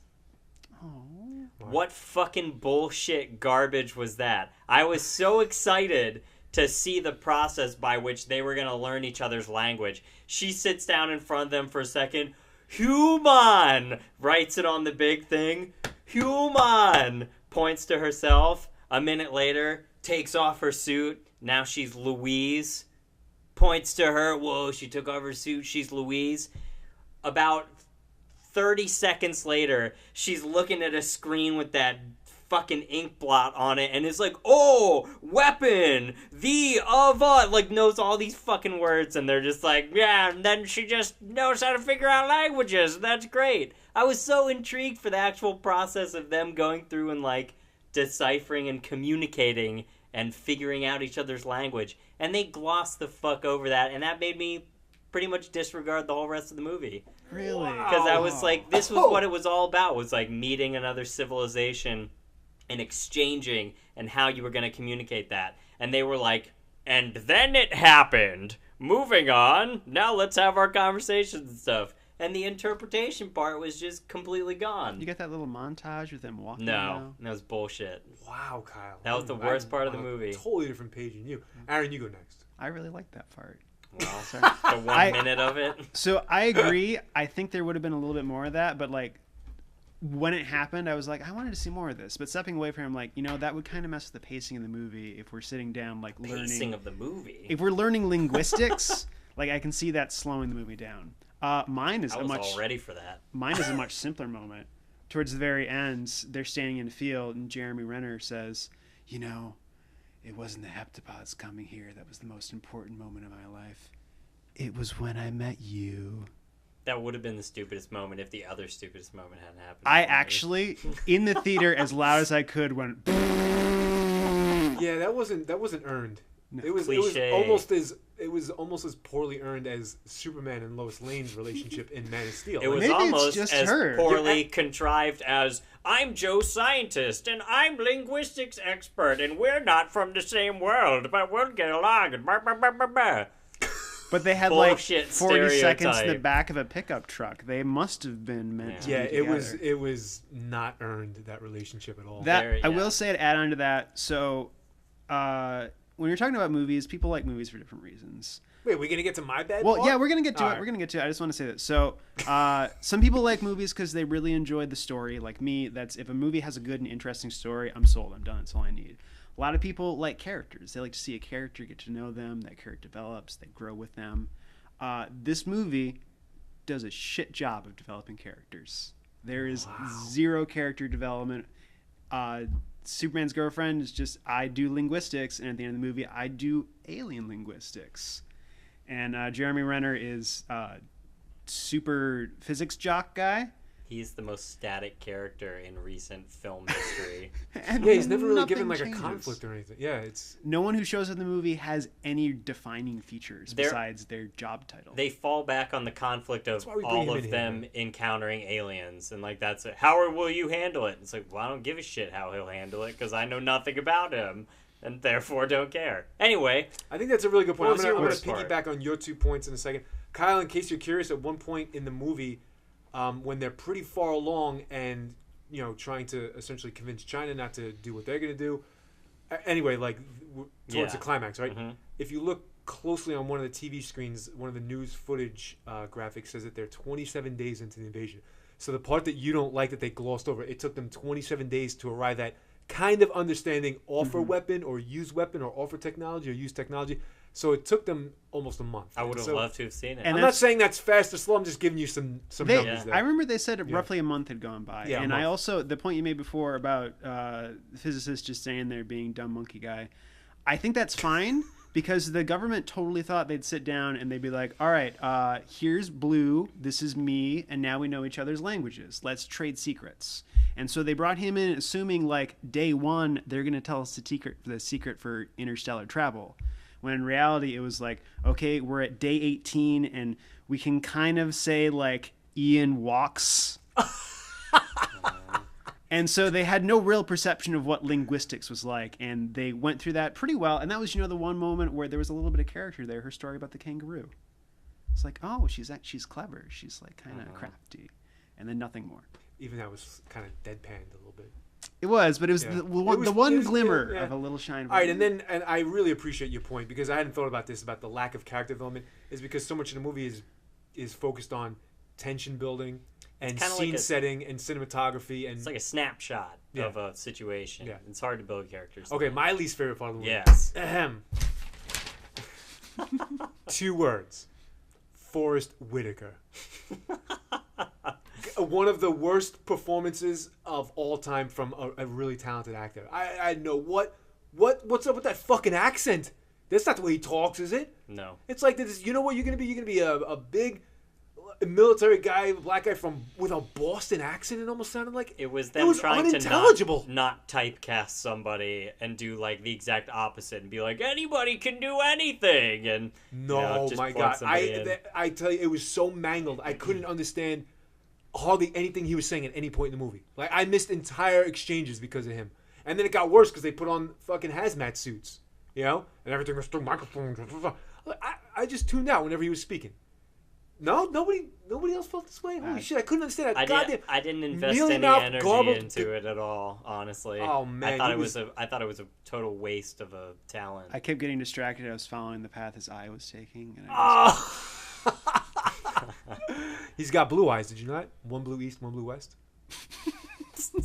Oh. What fucking bullshit garbage was that? I was so excited to see the process by which they were going to learn each other's language. She sits down in front of them for a second. Human! Writes it on the big thing. Human! Points to herself. A minute later, takes off her suit. Now she's Louise. Points to her. Whoa, she took off her suit. She's Louise. About 30 seconds later, she's looking at a screen with that fucking ink blot on it and is like, oh, weapon, like knows all these fucking words, and they're just like, yeah, and then she just knows how to figure out languages. That's great. I was so intrigued for the actual process of them going through and like deciphering and communicating and figuring out each other's language, and they glossed the fuck over that, and that made me pretty much disregard the whole rest of the movie. Really? Because I was like, this was what it was all about, was like meeting another civilization and exchanging and how you were going to communicate that. And they were like, and then it happened. Moving on. Now let's have our conversations and stuff. And the interpretation part was just completely gone. You got that little montage with them walking No, around? that was bullshit. Wow, Kyle. That was the worst part of the I'm on a movie. Totally different page than you. Aaron, you go next. I really liked that part. Well, Sorry. the 1 minute of it. So I agree. I think there would have been a little bit more of that, but like when it happened, I was like, I wanted to see more of this. But stepping away from him, like, that would kind of mess with the pacing of the movie if we're sitting down, like Pacing learning. of the movie. If we're learning linguistics, like I can see that slowing the movie down. Mine is I was all ready for that. Mine is a much simpler moment. Towards the very end, they're standing in the field, and Jeremy Renner says, it wasn't the heptapods coming here that was the most important moment of my life. It was when I met you. That would have been the stupidest moment if the other stupidest moment hadn't happened. I actually, in the theater, as loud as I could, went... Yeah, that wasn't earned. It was Cliche. almost as poorly earned as Superman and Lois Lane's relationship in Man of Steel. It was Maybe it's almost just as her. poorly contrived as I'm Joe Scientist and I'm linguistics expert and we're not from the same world, but we'll get along. And blah, blah, blah, blah, blah. But they had Bullshit like 40 seconds in the stereotype. back of a pickup truck. They must have been meant to Yeah, be it was together. not earned, that relationship at all. That I yeah. will say to add on to that. So, when you're talking about movies, people like movies for different reasons. Wait, we're gonna get to my bad? Well, part? yeah, we're gonna get to All it. right. We're gonna get to it. I just want to say that. So, some people like movies because they really enjoyed the story. Like me, that's if a movie has a good and interesting story, I'm sold. I'm done. That's all I need. A lot of people like characters. They like to see a character, get to know them. That character develops. They grow with them. This movie does a shit job of developing characters. There is zero character development. Superman's girlfriend is just, I do linguistics, and at the end of the movie, I do alien linguistics. And Jeremy Renner is super physics jock guy. He's the most static character in recent film history. And Yeah, he's never really nothing given like changes. a conflict or anything. Yeah, it's No one who shows up in the movie has any defining features They're- besides their job title. They fall back on the conflict of why we bring all him of in here, them man. encountering aliens, and like that's it. How will you handle it? It's like, well, I don't give a shit how he'll handle it because I know nothing about him, and therefore don't care. Anyway, I think that's a really good point. What was I'm your gonna worst part? piggyback on your 2 points in a second. Kyle, in case you're curious, at one point in the movie, when they're pretty far along and trying to essentially convince China not to do what they're gonna do. Anyway, like towards the climax, right? Mm-hmm. If you look closely on one of the TV screens, one of the news footage graphics says that they're 27 days into the invasion. So the part that you don't like that they glossed over, it took them 27 days to arrive at kind of understanding offer weapon or use weapon or offer technology or use technology. So it took them almost a month. I would have So loved to have seen it. And I'm not saying that's fast or slow. I'm just giving you some numbers there. I remember they said roughly a month had gone by. Yeah, a and month. I also, the point you made before about the physicist just saying there being dumb monkey guy, I think that's fine because the government totally thought they'd sit down and they'd be like, all right, here's Blue, this is me, and now we know each other's languages. Let's trade secrets. And so they brought him in assuming like day one, they're going to tell us the secret for interstellar travel. When in reality, it was like, okay, we're at day 18 and we can kind of say like Ian walks. And so they had no real perception of what linguistics was like. And they went through that pretty well. And that was, the one moment where there was a little bit of character there. Her story about the kangaroo. It's like, oh, she's clever. She's like kind of crafty. And then nothing more. Even that was kind of deadpanned a little bit. It was, but it was Yeah. the one It was- glimmer yeah. of a little shine. All right, and I really appreciate your point because I hadn't thought about this, about the lack of character development, is because so much of the movie is focused on tension building and kinda scene like setting and cinematography and It's like a snapshot Yeah. of a situation. Yeah. It's hard to build characters. okay, my least favorite part of the movie. Yes. Ahem. 2 words. Forrest Whitaker. One of the worst performances of all time from a really talented actor. I know what's up with that fucking accent. That's not the way he talks, is it? No. It's like this. You know what you're gonna be? You're gonna be a big military guy, black guy with a Boston accent. It almost sounded like It was them was trying to unintelligible. not typecast somebody and do like the exact opposite and be like anybody can do anything and No, just my plug God! somebody in. I tell you, it was so mangled. I couldn't understand hardly anything he was saying at any point in the movie. Like I missed entire exchanges because of him. And then it got worse because they put on fucking hazmat suits, and everything was through microphones. I just tuned out whenever he was speaking. No, nobody else felt this way. Holy shit! I couldn't understand that. I didn't invest mealy any mouth, energy garbled- into it at all, honestly. Oh, man, I thought he it was a total waste of a talent. I kept getting distracted. I was following the path his eye was taking. And He's got blue eyes. Did you know that? One blue east, one blue west.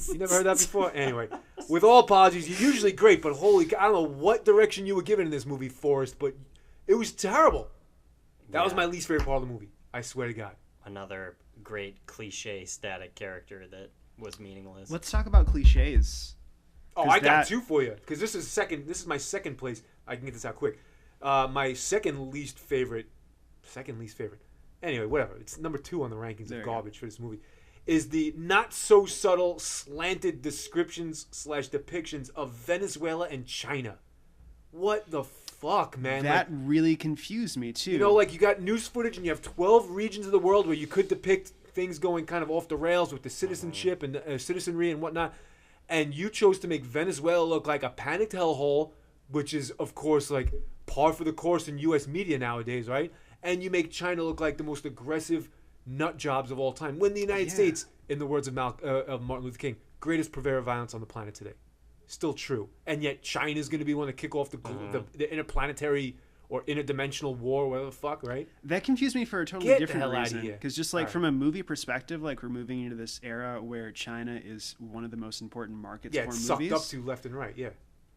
You never heard that before? Anyway, with all apologies, you're usually great, but holy, I don't know what direction you were given in this movie, Forrest, but it was terrible. That was Yeah. my least favorite part of the movie. I swear to God. Another great cliche static character that was meaningless. Let's talk about cliches. Oh, 'Cause I got that- 2 for you because this is my second place. I can get this out quick. My second least favorite. Anyway, whatever. It's number 2 on the rankings There of you go. garbage for this movie. Is the not so subtle slanted descriptions / depictions of Venezuela and China. What the fuck, man? That like, really confused me too. you know, like you got news footage and you have 12 regions of the world where you could depict things going kind of off the rails with the citizenship and citizenry and whatnot. And you chose to make Venezuela look like a panicked hellhole, which is, of course, like par for the course in U.S. media nowadays, right? And you make China look like the most aggressive nut jobs of all time. When the United States, in the words of Martin Luther King, greatest purveyor of violence on the planet today. Still true. And yet China's going to be one to kick off the interplanetary or interdimensional war, whatever the fuck, right? That confused me for a totally Get the different hell outta reason. here. Because just like from a movie perspective, like we're moving into this era where China is one of the most important markets for it's movies. sucked up to left and right, yeah.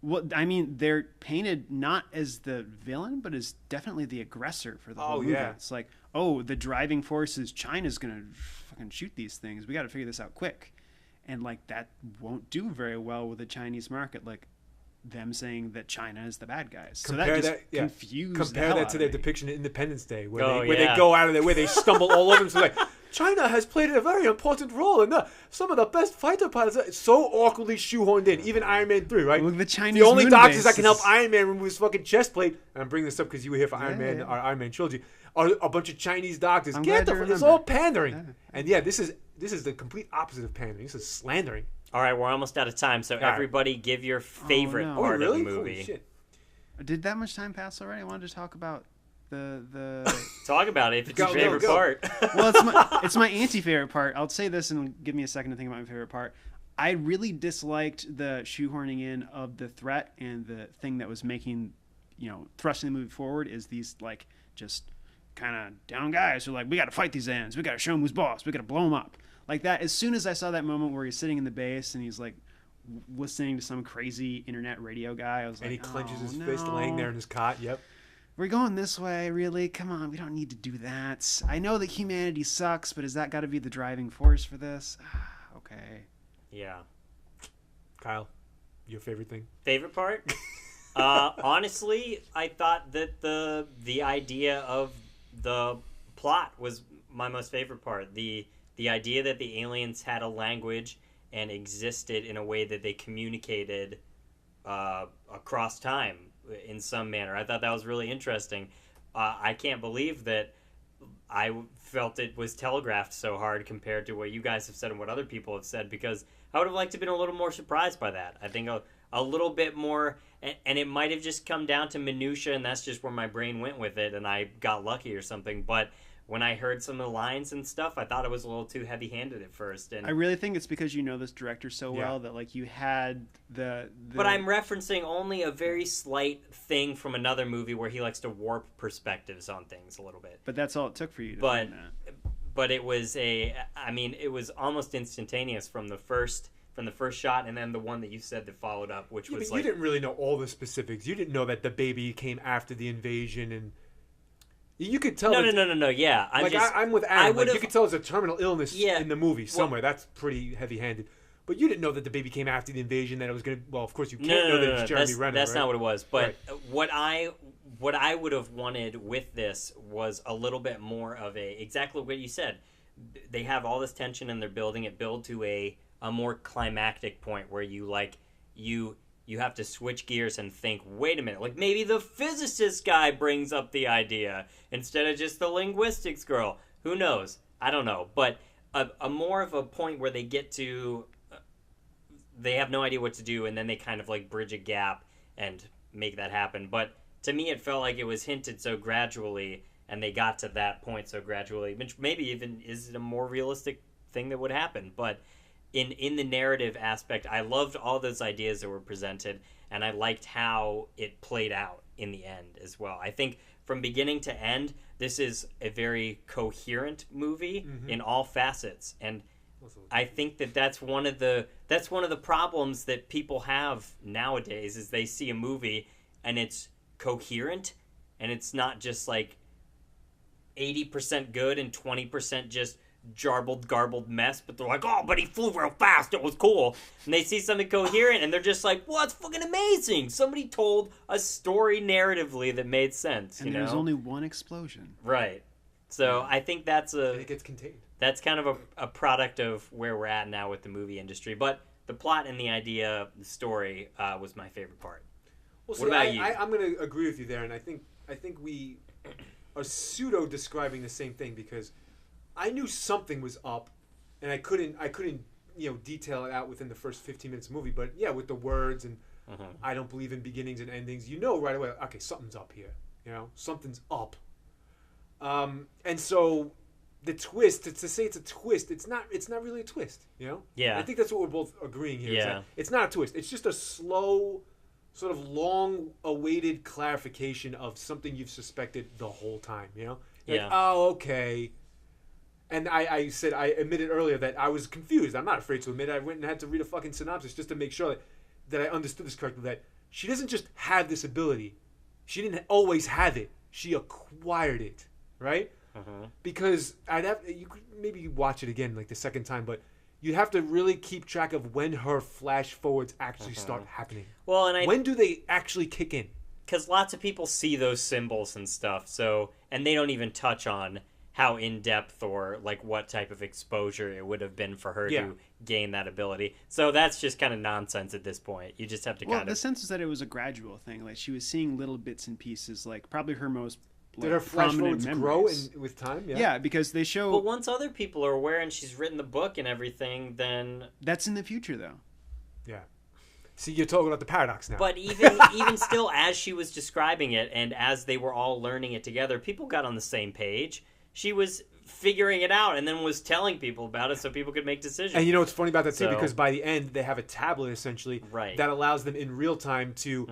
Well, I mean, they're painted not as the villain, but as definitely the aggressor for the whole movie. Yeah. It's like, oh, the driving force is China's going to fucking shoot these things. We got to figure this out quick. And like that won't do very well with the Chinese market. Like them saying that China is the bad guys. So that just confused the Compare hell that out to of their me. depiction of Independence Day, where, Oh, they go out of their way, they stumble all over them. So like, China has played a very important role in some of the best fighter pilots. It's so awkwardly shoehorned in. Even Iron Man 3, right? Look, the Chinese the only moon doctors base that can help is- Iron Man remove his fucking chest plate, and I'm bringing this up because you were here for Iron Man, yeah. our Iron Man trilogy, are a bunch of Chinese doctors. I'm Get glad the you It's remember. all pandering. Yeah. And yeah, this is the complete opposite of pandering. This is slandering. All right, we're almost out of time, so everybody give your favorite no. part really? of the movie. Holy shit. Did that much time pass already? I wanted to talk about the Talk about it if it's your Go, favorite go. part. well, it's my anti-favorite part. I'll say this and give me a second to think about my favorite part. I really disliked the shoehorning in of the threat, and the thing that was making, thrusting the movie forward is these like just kind of down guys who are like, we got to fight these ends, we got to show them who's boss, we got to blow them up like that. As soon as I saw that moment where he's sitting in the base and he's like listening to some crazy internet radio guy, I was And like, he clenches his no. fist laying there in his cot. Yep. We're going this way, really? Come on, we don't need to do that. I know that humanity sucks, but has that got to be the driving force for this? Okay. Yeah. Kyle, your favorite thing? Favorite part? Honestly, I thought that the idea of the plot was my most favorite part. The idea that the aliens had a language and existed in a way that they communicated across time in some manner. I thought that was really interesting. I can't believe that I felt it was telegraphed so hard compared to what you guys have said and what other people have said, because I would have liked to have been a little more surprised by that. I think a little bit more, and it might have just come down to minutia, and that's just where my brain went with it, and I got lucky or something. But when I heard some of the lines and stuff, I thought it was a little too heavy-handed at first. And I really think it's because you know this director so well that like you had the But I'm referencing only a very slight thing from another movie where he likes to warp perspectives on things a little bit. But that's all it took for you to But find that. but it was it was almost instantaneous from the first shot, and then the one that you said that followed up, which was But like, you didn't really know all the specifics. You didn't know that the baby came after the invasion, and you could tell. no. Yeah, I'm with Aaron. Like, you could tell there's a terminal illness in the movie somewhere. That's pretty heavy-handed. But you didn't know that the baby came after the invasion. That it was going to. Well, of course you can't know that it's Jeremy Renner. That's right? not what it was. But Right. what I would have wanted with this was a little bit more of exactly what you said. They have all this tension and they're building it to a more climactic point where you have to switch gears and think, wait a minute, like maybe the physicist guy brings up the idea instead of just the linguistics girl. Who knows? I don't know. But a more of a point where they get to, they have no idea what to do, and then they kind of like bridge a gap and make that happen. But to me, it felt like it was hinted so gradually, and they got to that point so gradually, which maybe even is a more realistic thing that would happen. But in the narrative aspect, I loved all those ideas that were presented, and I liked how it played out in the end as well. I think from beginning to end, this is a very coherent movie in all facets, and I think that's one of the problems that people have nowadays is they see a movie and it's coherent, and it's not just like 80% good and 20% just garbled mess, but they're like, oh, but he flew real fast, it was cool. And they see something coherent and they're just like, well, it's fucking amazing. Somebody told a story narratively that made sense. And there's only one explosion. Right. So I think that's it gets contained. That's kind of a product of where we're at now with the movie industry. But the plot and the idea, the story, was my favorite part. Well, What about you? I'm going to agree with you there, and I think we are pseudo describing the same thing because I knew something was up, and I couldn't detail it out within the first 15 minutes of the movie. But yeah, with the words and I don't believe in beginnings and endings, right away. Okay, something's up here. Something's up. And so the twist, to say it's a twist, it's not really a twist. Yeah. I think that's what we're both agreeing here. Yeah. It's not a twist. It's just a slow, sort of long-awaited clarification of something you've suspected the whole time. You're like, oh, okay. And I admitted earlier that I was confused. I'm not afraid to admit it. I went and had to read a fucking synopsis just to make sure that I understood this correctly. That she doesn't just have this ability. She didn't always have it. She acquired it, right? Because you could maybe watch it again like the second time, but you have to really keep track of when her flash forwards actually start happening. Well, and when do they actually kick in? Because lots of people see those symbols and stuff, and they don't even touch on how in-depth or like what type of exposure it would have been for her to gain that ability. So that's just kind of nonsense at this point. You just have to the sense is that it was a gradual thing. Like she was seeing little bits and pieces, like probably her most did her flash forwards grow with time? Yeah, because they show... But once other people are aware and she's written the book and everything, then... That's in the future, though. Yeah. See, you're talking about the paradox now. But even still, as she was describing it and as they were all learning it together, people got on the same page. She was figuring it out and then was telling people about it so people could make decisions. And what's funny about that too, because by the end they have a tablet essentially that allows them in real time to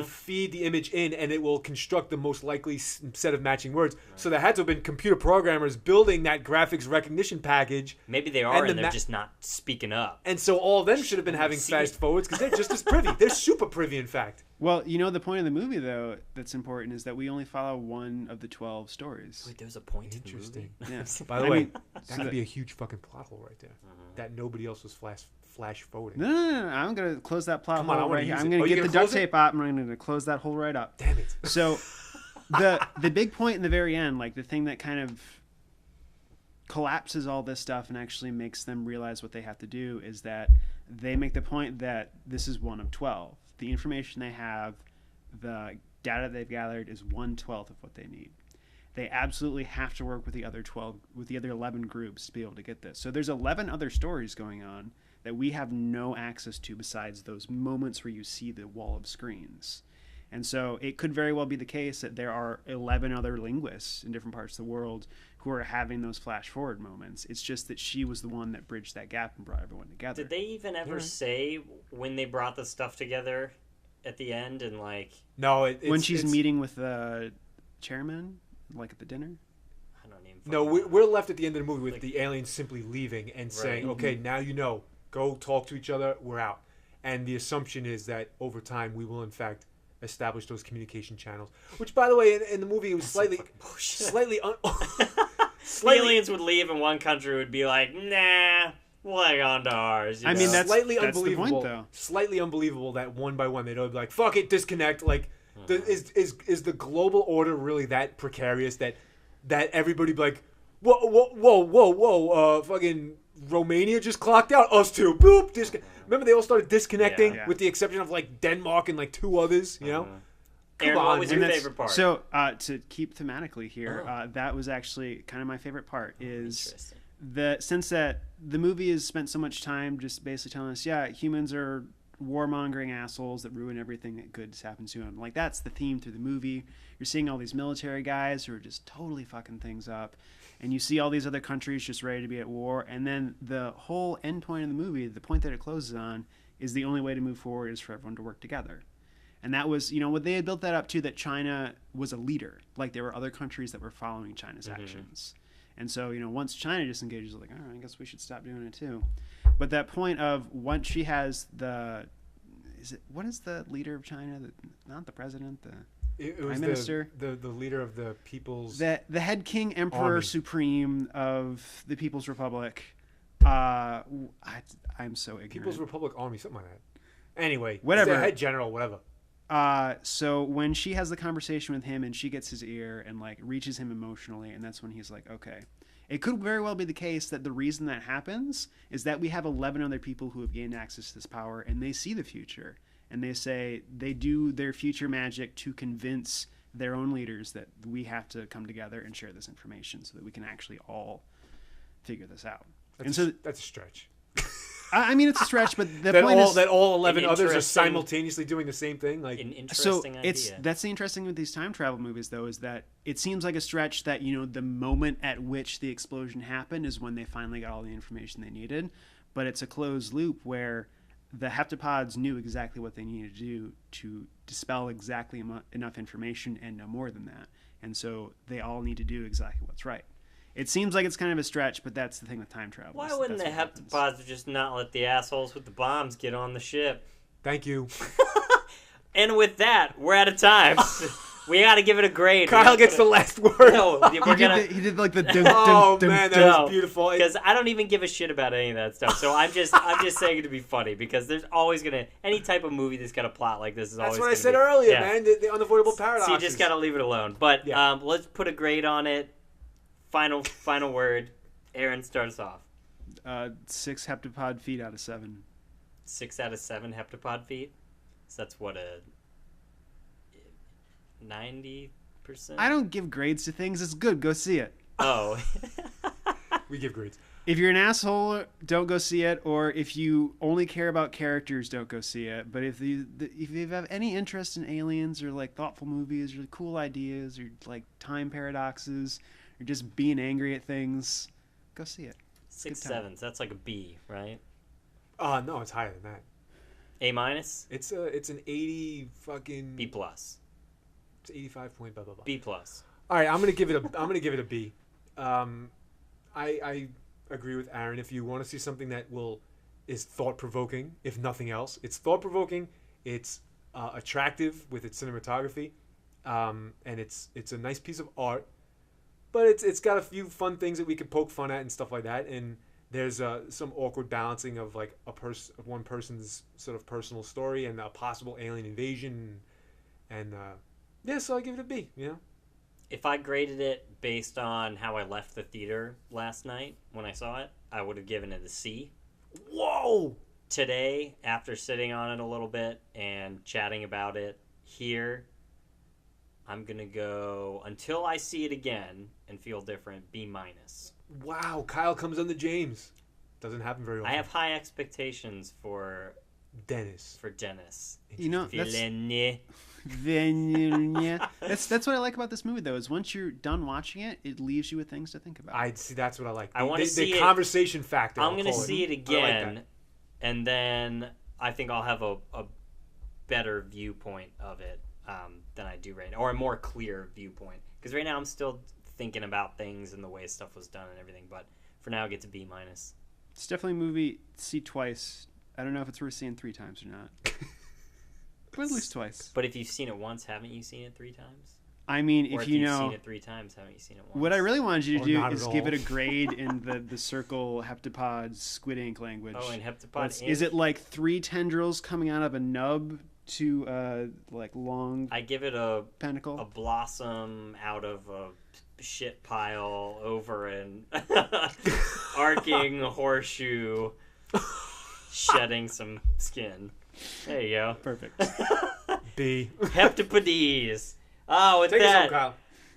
feed the image in, and it will construct the most likely set of matching words. So there had to have been computer programmers building that graphics recognition package. Maybe they are, and they're just not speaking up. And so all of them should have been having fast forwards because they're just as privy. They're super privy, in fact. Well, the point of the movie, though, that's important is that we only follow one of the 12 stories. Wait, there's a point. Interesting. Yeah. By the way, that could be a huge fucking plot hole right there. That nobody else was flash forwarding. No. I'm going to close that plot hole right here. I'm going to get the duct tape out, and I'm going to close that hole right up. Damn it. So the big point in the very end, like the thing that kind of collapses all this stuff and actually makes them realize what they have to do is that they make the point that this is one of 12. The information they have, the data they've gathered is 1/12 of what they need. They absolutely have to work with the other 11 groups to be able to get this. So there's 11 other stories going on that we have no access to besides those moments where you see the wall of screens. And so it could very well be the case that there are 11 other linguists in different parts of the world who are having those flash forward moments. It's just that she was the one that bridged that gap and brought everyone together. Did they even ever say when they brought the stuff together at the end and like... No, when she's meeting with the chairman, like at the dinner? I don't even... No, we're left at the end of the movie with the aliens simply leaving and saying, okay, now go talk to each other, we're out. And the assumption is that over time we will in fact establish those communication channels. Which, by the way, in the movie, it was slightly... The aliens would leave and one country would be like, nah, we'll hang on to ours. I mean, that's slightly that's unbelievable. The point, though. Slightly unbelievable that one by one they'd all be like, fuck it, disconnect. Like, is the global order really that precarious that everybody be like, whoa, fucking Romania just clocked out, us too, boop, remember they all started disconnecting with the exception of like Denmark and like two others, Aaron, what was your favorite part? So, to keep thematically here, that was actually kind of my favorite part, is the sense that the movie has spent so much time just basically telling us, humans are warmongering assholes that ruin everything that good happens to them. Like, that's the theme through the movie. You're seeing all these military guys who are just totally fucking things up, and you see all these other countries just ready to be at war, and then the whole end point of the movie, the point that it closes on, is the only way to move forward is for everyone to work together. And that was, what they had built that up to, that China was a leader. Like, there were other countries that were following China's actions. And so, once China disengages, like, all right, I guess we should stop doing it too. But that point of once she has what is the leader of China? Not the president, the prime minister. The leader of the people's... The head king, emperor, army. Supreme of the People's Republic. I'm so ignorant. People's Republic Army, something like that. Anyway, whatever. The head general, whatever. So when she has the conversation with him and she gets his ear and like reaches him emotionally, and that's when he's like, okay, it could very well be the case that the reason that happens is that we have 11 other people who have gained access to this power and they see the future and they say they do their future magic to convince their own leaders that we have to come together and share this information so that we can actually all figure this out. That's a stretch. I mean, it's a stretch, but the that point all is that all 11 others are simultaneously doing the same thing. Like, an interesting idea. That's the interesting with these time travel movies, though, is that it seems like a stretch that, you know, the moment at which the explosion happened is when they finally got all the information they needed, but it's a closed loop where the heptapods knew exactly what they needed to do to dispel exactly enough information and no more than that, and so they all need to do exactly what's right. It seems like it's kind of a stretch, but that's the thing with time travel. Why wouldn't the heptapods just not let the assholes with the bombs get on the ship? thank you. And with that, we're out of time. We got to give it a grade. Kyle gets the last word. No, we're gonna. He did like the Oh man, that was beautiful. Because I don't even give a shit about any of that stuff. So I'm just saying it to be funny because there's always gonna any type of movie that's got a plot like this is always. That's what I said earlier, man. The unavoidable paradox. So you just gotta leave it alone. But let's put a grade on it. Final word. Aaron, start us off. 6 heptapod feet out of 7. 6 out of 7 heptapod feet. So that's what, a 90%? I don't give grades to things. It's good. Go see it. Oh. We give grades. If you're an asshole, don't go see it. Or if you only care about characters, don't go see it. But if you have any interest in aliens or like thoughtful movies or cool ideas or like time paradoxes or just being angry at things, go see it. 6 7s. That's like a B, right? No, it's higher than that. A minus. It's an 80 fucking B plus. It's 85 point blah blah blah. B plus. All right, I'm gonna give it a B. I agree with Aaron. If you want to see something that is thought provoking, if nothing else, it's thought provoking. It's attractive with its cinematography, and it's a nice piece of art. But it's got a few fun things that we could poke fun at and stuff like that. And there's some awkward balancing of like one person's sort of personal story and a possible alien invasion. And so I give it a B. You know. If I graded it based on how I left the theater last night when I saw it, I would have given it a C. Whoa! Today, after sitting on it a little bit and chatting about it here, I'm going to go, until I see it again and feel different, B minus. Wow, Kyle comes on to James. Doesn't happen very often. I have high expectations for Dennis. You know, that's what I like about this movie, though, is once you're done watching it, it leaves you with things to think about. I see. That's what I like. I want to see the conversation factor. I'm going to see it again, like and then I think I'll have a better viewpoint of it than I do right now, or a more clear viewpoint. Because right now I'm still thinking about things and the way stuff was done and everything. But for now, I get to B minus. It's definitely a movie to see twice. I don't know if it's worth seeing 3 times or not. But at least twice. But if you've seen it once, haven't you seen it 3 times? I mean, or if you you've know, seen it 3 times, haven't you seen it once? What I really wanted you to do is give it a all. grade in the circle heptapod squid ink language. Oh, in heptapod ink? Is it like 3 tendrils coming out of a nub to like long? I give it a pentacle, a blossom out of a shit pile over an arcing horseshoe, shedding some skin. There you go. Perfect. B. Heptapodes. Oh, with Take that, us home, Kyle.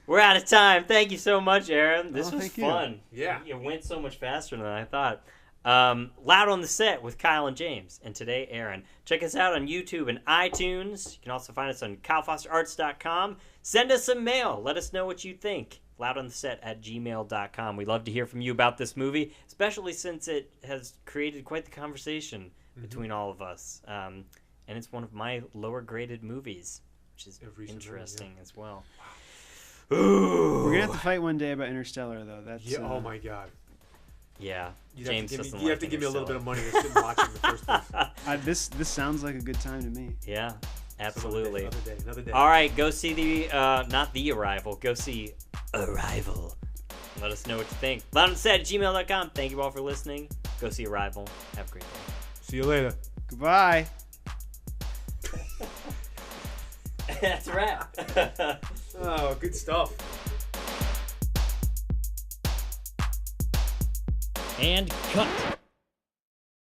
we're out of time. Thank you so much, Aaron. This was thank you. fun. Yeah. You went so much faster than I thought. Loud on the Set with Kyle and James. And today, Aaron. Check us out on YouTube and iTunes. You can also find us on kylefosterarts.com. Send us some mail. Let us know what you think. loudontheset@gmail.com. We'd love to hear from you about this movie, especially since it has created quite the conversation between all of us. And it's one of my lower graded movies, which is interesting as well. We're going to have to fight one day about Interstellar, though. That's Oh, my God. Yeah. You James have to give me a little bit of money to sit and watch it in the first place. This sounds like a good time to me. Yeah, absolutely. Another day. All right, go see the, not The Arrival, go see Arrival. Let us know what you think. loudontheset@gmail.com. Thank you all for listening. Go see Arrival. Have a great day. See you later. Goodbye. That's a wrap. Oh, good stuff. And cut.